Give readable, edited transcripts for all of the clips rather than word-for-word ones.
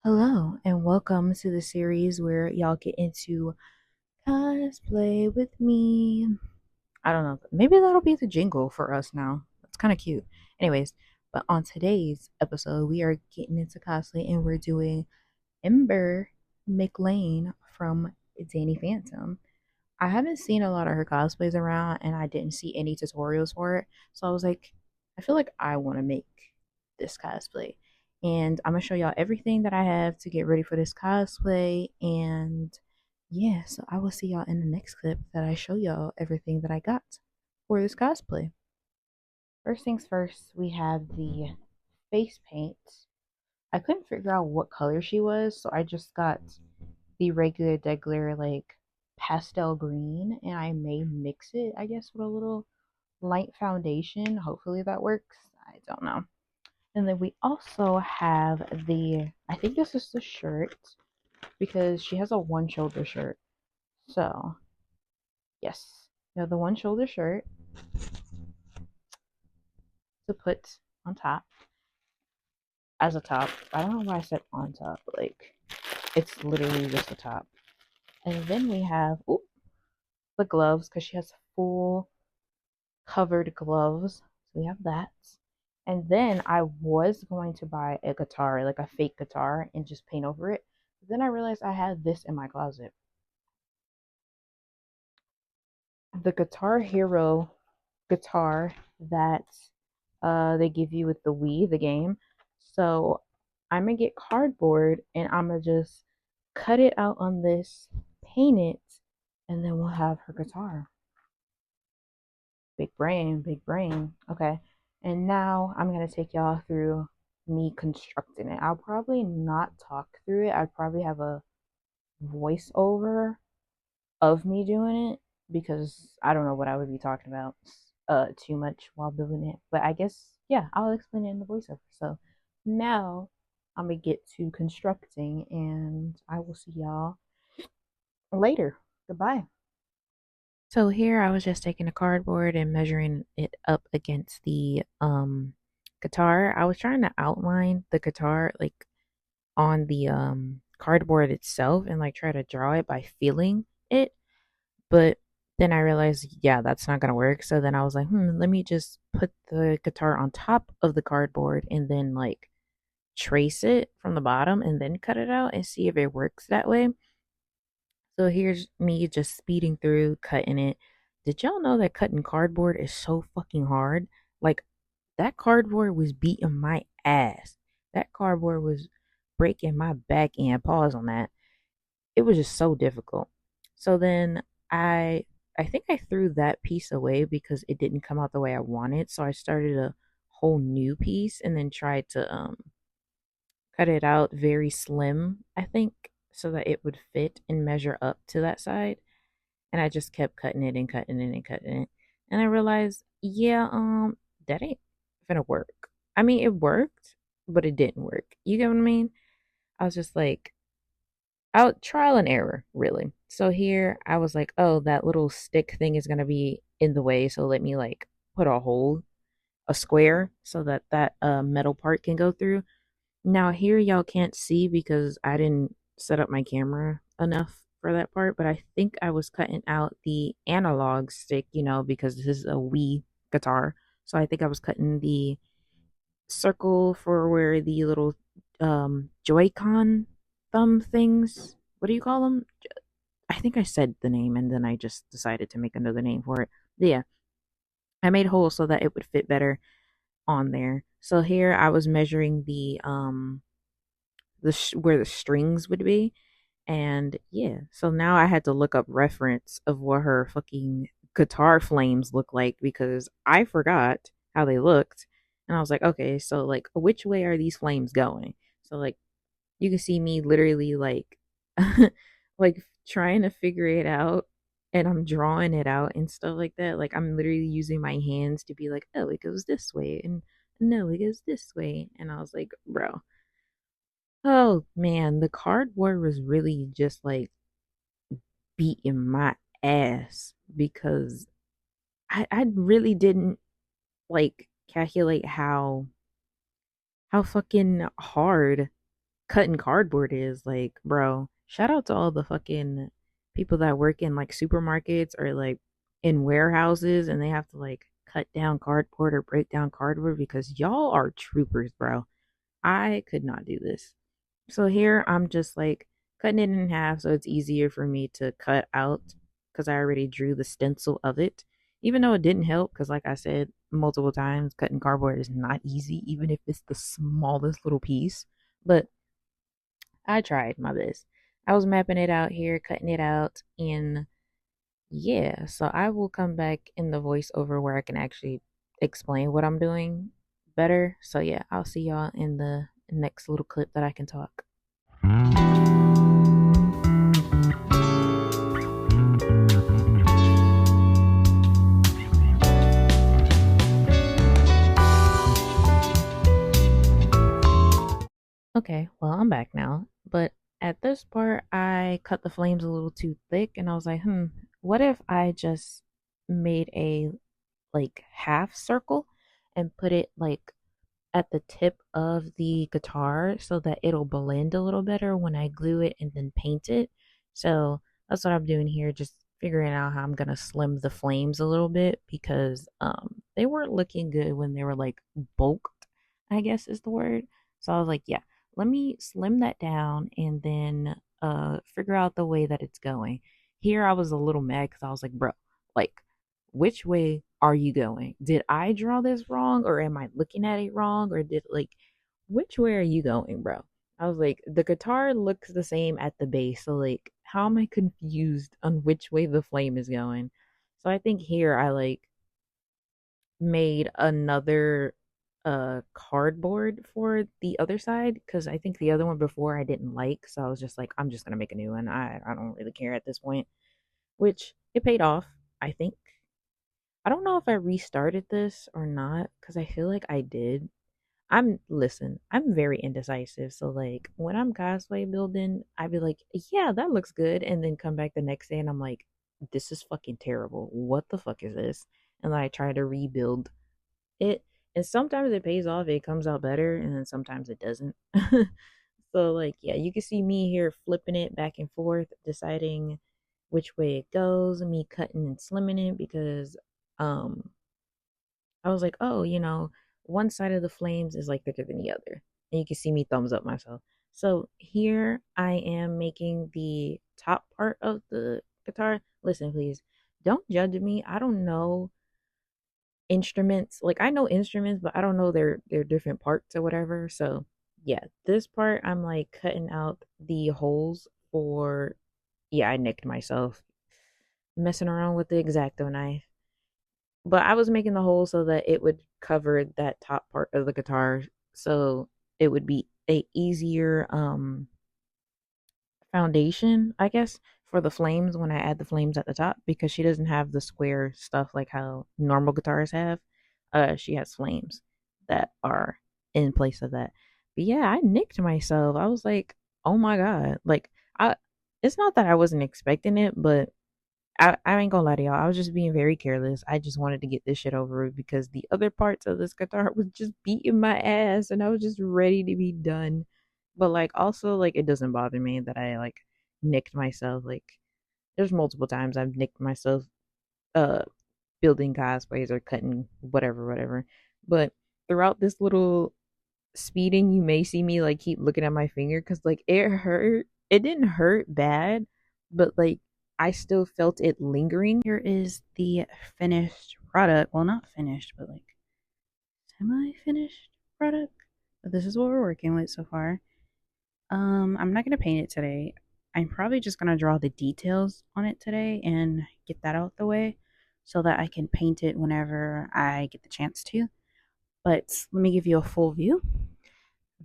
Hello, and welcome to the series where y'all get into cosplay with me. I don't know, maybe that'll be the jingle for us now. That's kind of cute. Anyways, but on today's episode, we are getting into cosplay and we're doing Ember McLain from Danny Phantom. I haven't seen a lot of her cosplays around and I didn't see any tutorials for it. So I was like, I feel like I want to make this cosplay. And I'm going to show y'all everything that I have to get ready for this cosplay. And yeah, so I will see y'all in the next clip that I show y'all everything that I got for this cosplay. First things first, we have the face paint. I couldn't figure out what color she was, so I just got the regular like pastel green and I may mix it, I guess, with a little light foundation. Hopefully that works. I don't know. And then we also have I think this is the shirt because she has a one shoulder shirt. So, yes, you have the one shoulder shirt to put on top as a top. I don't know why I said on top. Like, it's literally just the top. And then we have the gloves because she has full covered gloves. So we have that. And then I was going to buy a guitar, like a fake guitar, and just paint over it. But then I realized I had this in my closet. The Guitar Hero guitar that they give you with the Wii, the game. So I'm gonna get cardboard and I'm gonna just cut it out on this, paint it, and then we'll have her guitar. Big brain, big brain. Okay. And now I'm going to take y'all through me constructing it. I'll probably not talk through it. I'd probably have a voiceover of me doing it because I don't know what I would be talking about too much while building it. But I guess yeah, I'll explain it in the voiceover. So now I'm going to get to constructing and I will see y'all later. Goodbye. So here I was just taking a cardboard and measuring it up against the guitar. I was trying to outline the guitar like on the cardboard itself and like try to draw it by feeling it, but then I realized yeah, that's not going to work. So then I was like, let me just put the guitar on top of the cardboard and then like trace it from the bottom and then cut it out and see if it works that way. So here's me just speeding through, cutting it. Did y'all know that cutting cardboard is so fucking hard? Like, that cardboard was beating my ass. That cardboard was breaking my back end. Pause on that. It was just so difficult. So then I I think I threw that piece away because it didn't come out the way I wanted. So I started a whole new piece and then tried to cut it out very slim, I think, so that it would fit and measure up to that side. And I just kept cutting it and cutting it and cutting it. And I realized, yeah, that ain't gonna work. I mean, it worked, but it didn't work. You get what I mean? I was just like, out trial and error, really. So here I was like, oh, that little stick thing is gonna be in the way, so let me like put a hole, a square, so that metal part can go through. Now here y'all can't see because I didn't set up my camera enough for that part, but I think I was cutting out the analog stick, because this is a Wii guitar. So I think I was cutting the circle for where the little Joy-Con thumb things, what do you call them? I think I said the name and then I just decided to make another name for it. Yeah, I made holes so that it would fit better on there. So here I was measuring where the strings would be. And yeah, so now I had to look up reference of what her fucking guitar flames look like because I forgot how they looked. And I was like, okay, so like which way are these flames going? So like you can see me literally like like trying to figure it out and I'm drawing it out and stuff like that. Like I'm literally using my hands to be like, oh, it goes this way and no, it goes this way. And I was like, bro, oh man, the cardboard was really just like beating my ass because I really didn't like calculate how fucking hard cutting cardboard is. Like, bro, shout out to all the fucking people that work in like supermarkets or like in warehouses and they have to like cut down cardboard or break down cardboard because y'all are troopers, bro. I could not do this. So here I'm just like cutting it in half so it's easier for me to cut out because I already drew the stencil of it. Even though it didn't help, because like I said multiple times, cutting cardboard is not easy, even if it's the smallest little piece. But I tried my best. I was mapping it out here, cutting it out, and yeah, so I will come back in the voiceover where I can actually explain what I'm doing better. So yeah, I'll see y'all in the next little clip that I can talk. Okay, well, I'm back now. But at this part, I cut the flames a little too thick, and I was like, what if I just made a like half circle and put it like at the tip of the guitar so that it'll blend a little better when I glue it and then paint it. So that's what I'm doing here, just figuring out how I'm gonna slim the flames a little bit because they weren't looking good when they were like bulked, I guess is the word. So I was like, yeah, let me slim that down and then figure out the way that it's going. Here I was a little mad because I was like, bro, like which way are you going? Did I draw this wrong or am I looking at it wrong or did like which way are you going, bro? I was like the guitar looks the same at the base, so like how am I confused on which way the flame is going? So I think here I like made another cardboard for the other side because I think the other one before I didn't like, so I was just like I'm just gonna make a new one. I don't really care at this point, which it paid off, I think. I don't know if I restarted this or not because I feel like I did. I'm very indecisive. So like when I'm cosplay building, I'd be like, yeah, that looks good, and then come back the next day and I'm like, this is fucking terrible. What the fuck is this? And then I try to rebuild it, and sometimes it pays off. It comes out better, and then sometimes it doesn't. So like yeah, you can see me here flipping it back and forth, deciding which way it goes, me cutting and slimming it because um I was like, oh, one side of the flames is like thicker than the other. And you can see me thumbs up myself. So here I am making the top part of the guitar. Listen, please, don't judge me. I don't know instruments. Like I know instruments, but I don't know their different parts or whatever. So yeah, this part I'm like cutting out the holes for yeah, I nicked myself messing around with the exacto knife. But I was making the hole so that it would cover that top part of the guitar so it would be a easier foundation, I guess, for the flames when I add the flames at the top because she doesn't have the square stuff like how normal guitars have. She has flames that are in place of that. But yeah, I nicked myself. I was like, "Oh my god." Like I it's not that I wasn't expecting it, but I ain't gonna lie to y'all. I was just being very careless. I just wanted to get this shit over with because the other parts of this guitar was just beating my ass and I was just ready to be done. But like also like it doesn't bother me that I like nicked myself. Like there's multiple times I've nicked myself uh building cosplays or cutting whatever. But throughout this little speeding, you may see me like keep looking at my finger because like it hurt. It didn't hurt bad, but like I still felt it lingering. Here is the finished product. Well, not finished, but like semi-finished product. But this is what we're working with so far. I'm not gonna paint it today. I'm probably just gonna draw the details on it today and get that out the way so that I can paint it whenever I get the chance to. But let me give you a full view.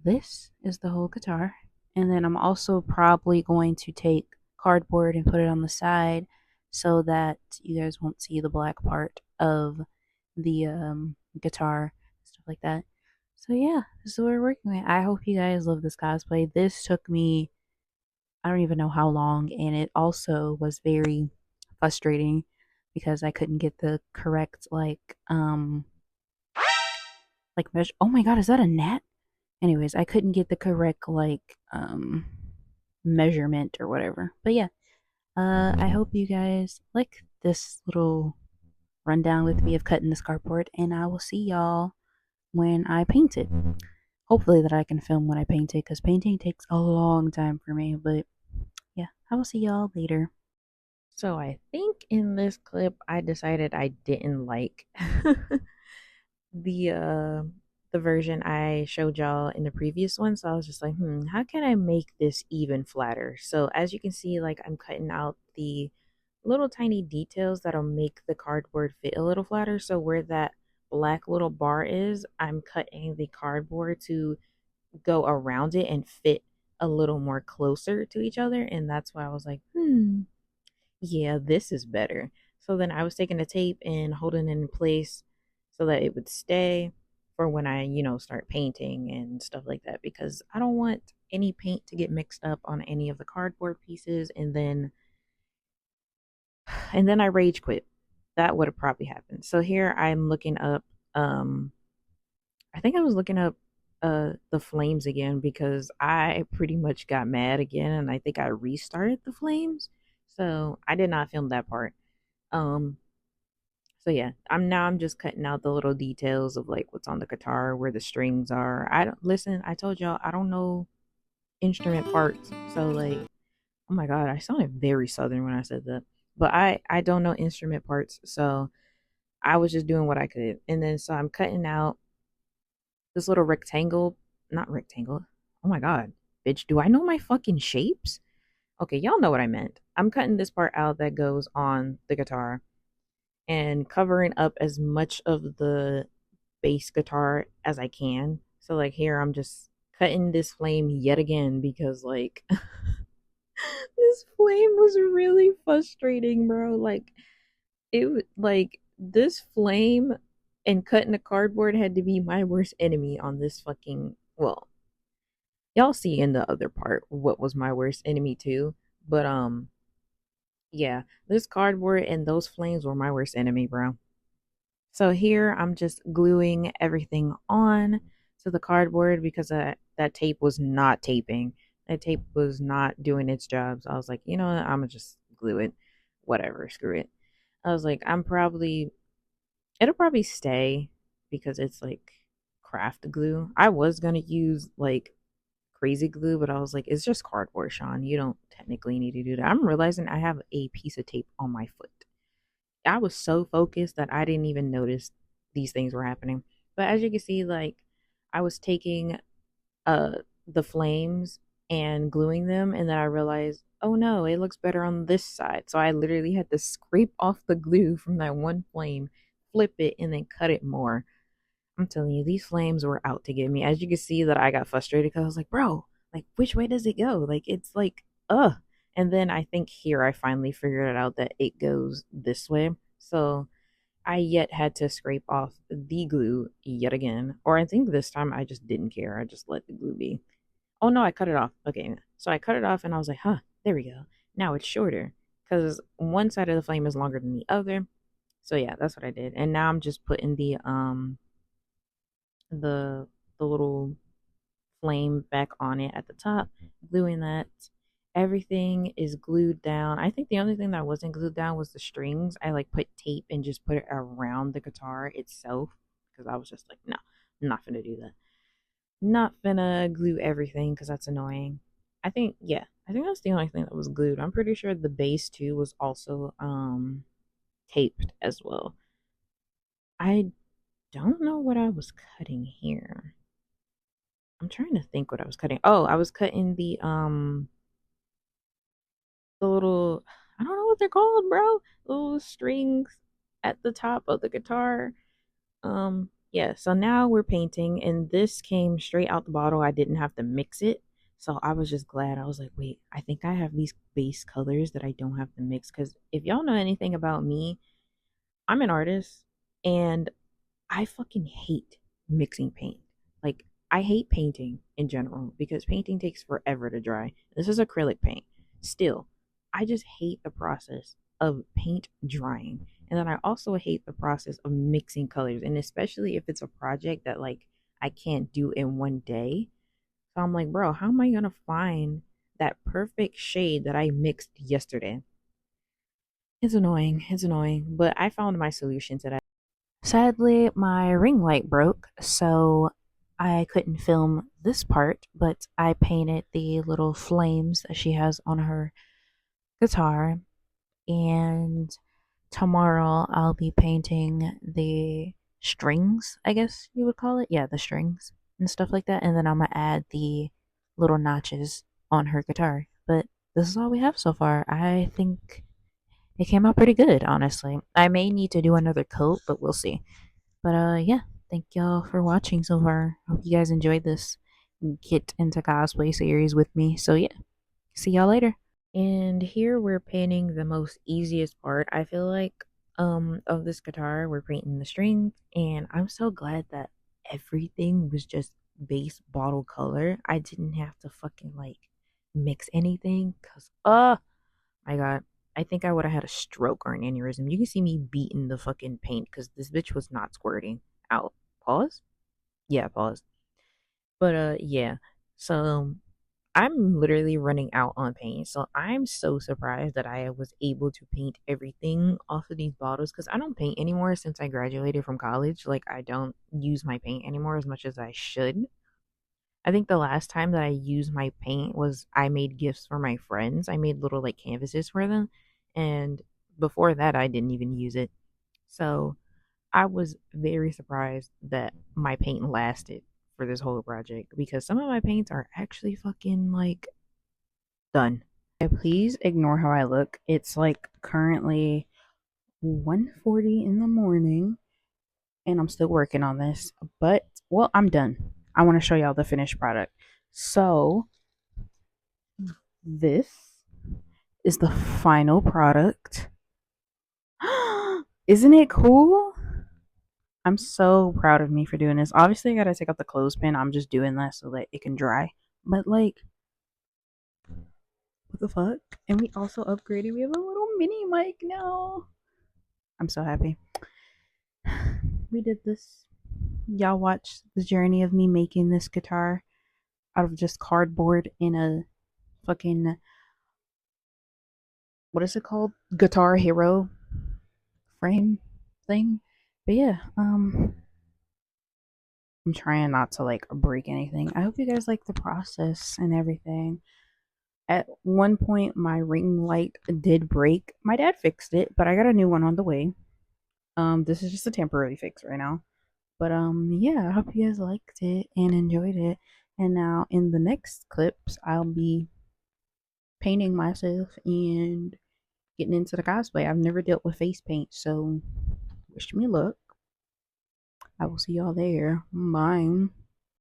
This is the whole guitar. And then I'm also probably going to take cardboard and put it on the side so that you guys won't see the black part of the guitar, stuff like that. So yeah, this is what we're working with. I hope you guys love this cosplay. This took me, I don't even know how long, and it also was very frustrating because I couldn't get the correct like measure. Oh my god, is that a gnat? Anyways, I couldn't get the correct like measurement or whatever. But yeah, I hope you guys like this little rundown with me of cutting this cardboard, and I will see y'all when I paint it. Hopefully that I can film when I paint it, because painting takes a long time for me. But yeah, I will see y'all later. So I think in this clip I decided I didn't like the uh the version I showed y'all in the previous one. So I was just like, how can I make this even flatter? So as you can see, like I'm cutting out the little tiny details that'll make the cardboard fit a little flatter. So where that black little bar is, I'm cutting the cardboard to go around it and fit a little more closer to each other. And that's why I was like, yeah, this is better. So then I was taking the tape and holding it in place so that it would stay for when I, start painting and stuff like that, because I don't want any paint to get mixed up on any of the cardboard pieces, and then I rage quit. That would have probably happened. So here I'm looking up I think I was looking up the flames again because I pretty much got mad again, and I think I restarted the flames. So I did not film that part. Um so yeah, I'm just cutting out the little details of like what's on the guitar, where the strings are. I don't listen, I told y'all I don't know instrument parts. So like, oh my god, I sounded very southern when I said that. But I don't know instrument parts, so I was just doing what I could. And then so I'm cutting out this little rectangle, not rectangle. Oh my god, bitch, do I know my fucking shapes? Okay, y'all know what I meant. I'm cutting this part out that goes on the guitar and covering up as much of the bass guitar as I can. So like here I'm just cutting this flame yet again because like this flame was really frustrating, bro. Like like this flame and cutting the cardboard had to be my worst enemy on this fucking, well, y'all see in the other part what was my worst enemy too. But yeah, this cardboard and those flames were my worst enemy, bro. So here I'm just gluing everything on to the cardboard because that tape was not taping. That tape was not doing its job. So I was like, you know what? I'm gonna just glue it. Whatever, screw it. I was like, it'll probably stay because it's like craft glue. I was gonna use like crazy glue, but I was like, it's just cardboard, Sean. You don't technically need to do that. I'm realizing I have a piece of tape on my foot. I was so focused that I didn't even notice these things were happening. But as you can see, like I was taking uh the flames and gluing them, and then I realized, oh no, it looks better on this side. So I literally had to scrape off the glue from that one flame, flip it, and then cut it more. I'm telling you, these flames were out to get me. As you can see that I got frustrated because I was like, bro, like which way does it go? Like it's like, ugh. And then I think here I finally figured it out that it goes this way. So I yet had to scrape off the glue yet again. Or I think this time I just didn't care. I just let the glue be. Oh no, I cut it off. Okay. So I cut it off and I was like, huh, there we go. Now it's shorter because one side of the flame is longer than the other. So yeah, that's what I did. And now I'm just putting the the little flame back on it at the top, gluing that. Everything is glued down. I think the only thing that wasn't glued down was the strings. I like put tape and just put it around the guitar itself because I was just like, no, I'm not gonna do that. Not gonna glue everything because that's annoying. I think that's the only thing that was glued. I'm pretty sure the bass too was also taped as well. I don't know what I was cutting here. I'm trying to think what I was cutting. Oh, I was cutting the little, I don't know what they're called, bro. Little strings at the top of the guitar. Yeah, so now we're painting and this came straight out the bottle. I didn't have to mix it. So I was just glad. I was like, wait, I think I have these base colors that I don't have to mix. Because if y'all know anything about me, I'm an artist and I fucking hate mixing paint. Like, I hate painting in general because painting takes forever to dry. This is acrylic paint. Still, I just hate the process of paint drying. And then I also hate the process of mixing colors. And especially if it's a project that, like, I can't do in one day. So I'm like, bro, how am I gonna find that perfect shade that I mixed yesterday? It's annoying. It's annoying. But I found my solution to that. Sadly, my ring light broke, so I couldn't film this part, but I painted the little flames that she has on her guitar, and tomorrow I'll be painting the strings, I guess you would call it. Yeah, the strings and stuff like that, and then I'm gonna add the little notches on her guitar. But this is all we have so far. I think it came out pretty good, honestly. I may need to do another coat, but we'll see. But yeah, thank y'all for watching so far. Hope you guys enjoyed this get into cosplay series with me. So yeah, see y'all later. And here we're painting the most easiest part, I feel like, of this guitar. We're painting the strings, and I'm so glad that everything was just base bottle color. I didn't have to fucking like mix anything because my god, I think I would have had a stroke or an aneurysm. You can see me beating the fucking paint because this bitch was not squirting out. Pause? Yeah, pause. But yeah. So I'm literally running out on paint. So I'm so surprised that I was able to paint everything off of these bottles because I don't paint anymore since I graduated from college. Like, I don't use my paint anymore as much as I should. I think the last time that I used my paint was I made gifts for my friends. I made little like canvases for them. And before that, I didn't even use it. So I was very surprised that my paint lasted for this whole project because some of my paints are actually fucking like done. Please ignore how I look. It's like currently 1:40 in the morning and I'm still working on this, but well, I'm done. I want to show y'all the finished product. So, this is the final product. Isn't it cool? I'm so proud of me for doing this. Obviously, I gotta take out the clothespin. I'm just doing that so that it can dry. But like, what the fuck? And we also upgraded. We have a little mini mic now. I'm so happy. We did this. Y'all watch the journey of me making this guitar out of just cardboard in a fucking, what is it called? Guitar Hero frame thing. But yeah, I'm trying not to like break anything. I hope you guys like the process and everything. At one point, my ring light did break. My dad fixed it, but I got a new one on the way. This is just a temporary fix right now. But yeah, I hope you guys liked it and enjoyed it. And now in the next clips, I'll be painting myself and getting into the cosplay. I've never dealt with face paint, so wish me luck. I will see y'all there. Bye.